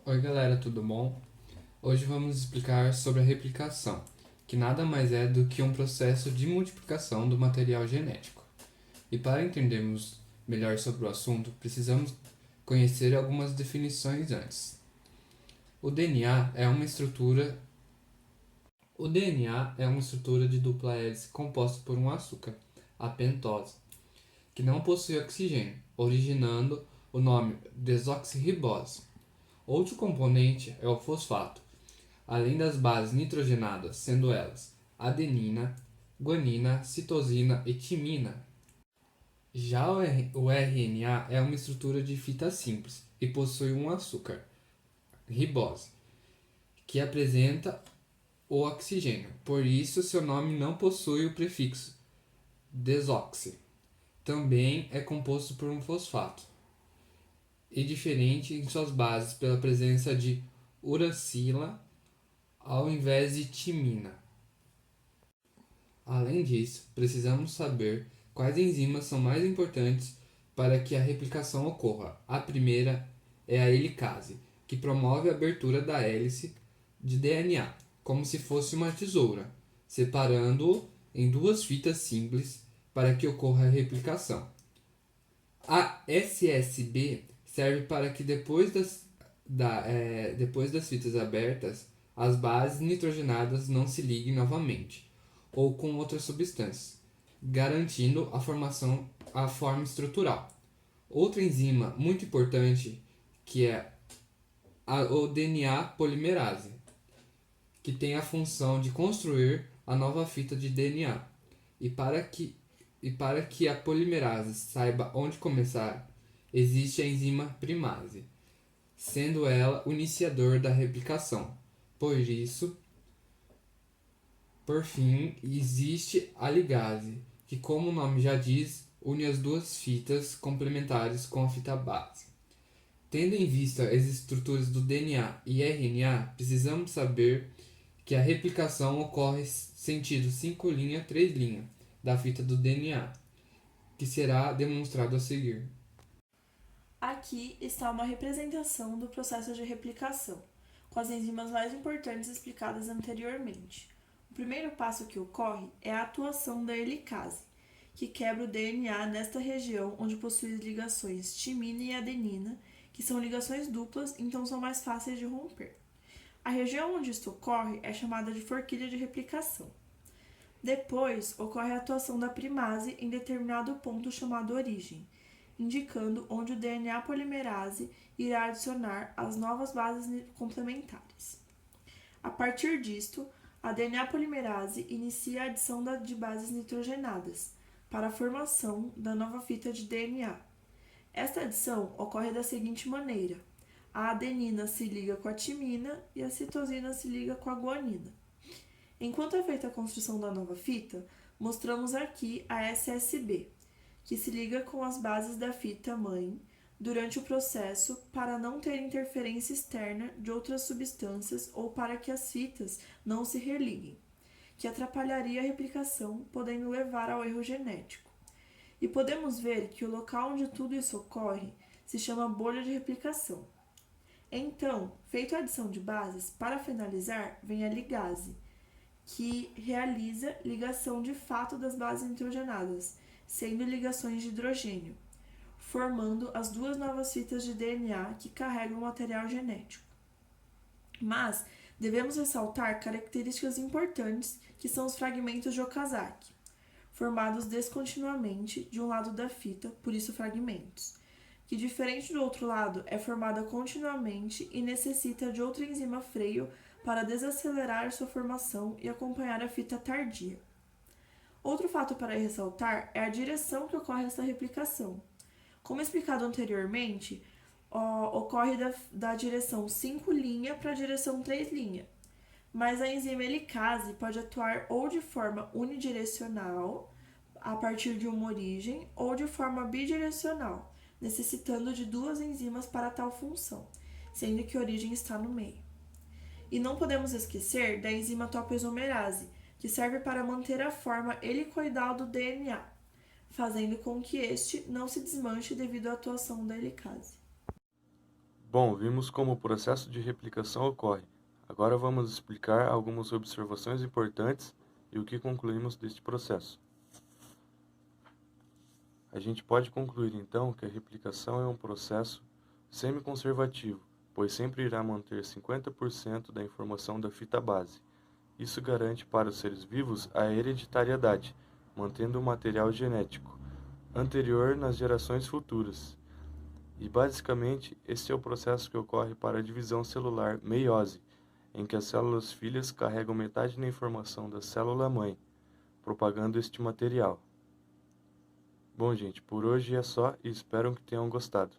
Oi galera, tudo bom? Hoje vamos explicar sobre a replicação, que nada mais é do que um processo de multiplicação do material genético. E para entendermos melhor sobre o assunto, precisamos conhecer algumas definições antes. O DNA é uma estrutura O DNA é uma estrutura de dupla hélice composta por um açúcar, a pentose, que não possui oxigênio, originando o nome desoxirribose. Outro componente é o fosfato, além das bases nitrogenadas, sendo elas adenina, guanina, citosina e timina. Já o RNA é uma estrutura de fita simples e possui um açúcar, ribose, que apresenta o oxigênio, por isso seu nome não possui o prefixo desoxi. Também é composto por um fosfato e diferente em suas bases pela presença de uracila ao invés de timina. Além disso, precisamos saber quais enzimas são mais importantes para que a replicação ocorra. A primeira é a helicase, que promove a abertura da hélice de DNA, como se fosse uma tesoura, separando-o em duas fitas simples para que ocorra a replicação. A SSB serve para que depois das fitas abertas, as bases nitrogenadas não se liguem novamente ou com outras substâncias, garantindo a forma estrutural. Outra enzima muito importante que é o DNA polimerase, que tem a função de construir a nova fita de DNA. E para que a polimerase saiba onde começar, existe a enzima primase, sendo ela o iniciador da replicação. Por isso, por fim, existe a ligase, que, como o nome já diz, une as duas fitas complementares com a fita base. Tendo em vista as estruturas do DNA e RNA, precisamos saber que a replicação ocorre sentido 5' 3' da fita do DNA, que será demonstrado a seguir. Aqui está uma representação do processo de replicação, com as enzimas mais importantes explicadas anteriormente. O primeiro passo que ocorre é a atuação da helicase, que quebra o DNA nesta região onde possui as ligações timina e adenina, que são ligações duplas, então são mais fáceis de romper. A região onde isto ocorre é chamada de forquilha de replicação. Depois, ocorre a atuação da primase em determinado ponto chamado origem, indicando onde o DNA polimerase irá adicionar as novas bases complementares. A partir disto, a DNA polimerase inicia a adição de bases nitrogenadas para a formação da nova fita de DNA. Esta adição ocorre da seguinte maneira: a adenina se liga com a timina e a citosina se liga com a guanina. Enquanto é feita a construção da nova fita, mostramos aqui a SSB, que se liga com as bases da fita mãe durante o processo para não ter interferência externa de outras substâncias ou para que as fitas não se religuem, que atrapalharia a replicação, podendo levar ao erro genético. E podemos ver que o local onde tudo isso ocorre se chama bolha de replicação. Então, feita a adição de bases, para finalizar, vem a ligase, que realiza ligação de fato das bases nitrogenadas, sendo ligações de hidrogênio, formando as duas novas fitas de DNA que carregam o material genético. Mas devemos ressaltar características importantes que são os fragmentos de Okazaki, formados descontinuamente de um lado da fita, por isso fragmentos, que diferente do outro lado é formada continuamente e necessita de outra enzima freio para desacelerar sua formação e acompanhar a fita tardia. Outro fato para ressaltar é a direção que ocorre essa replicação. Como explicado anteriormente, ocorre da direção 5' para a direção 3', mas a enzima helicase pode atuar ou de forma unidirecional, a partir de uma origem, ou de forma bidirecional, necessitando de duas enzimas para tal função, sendo que a origem está no meio. E não podemos esquecer da enzima topoisomerase, que serve para manter a forma helicoidal do DNA, fazendo com que este não se desmanche devido à atuação da helicase. Bom, vimos como o processo de replicação ocorre. Agora vamos explicar algumas observações importantes e o que concluímos deste processo. A gente pode concluir então que a replicação é um processo semi-conservativo, pois sempre irá manter 50% da informação da fita base. Isso garante para os seres vivos a hereditariedade, mantendo o material genético anterior nas gerações futuras. E basicamente, esse é o processo que ocorre para a divisão celular meiose, em que as células filhas carregam metade da informação da célula mãe, propagando este material. Bom, gente, por hoje é só e espero que tenham gostado.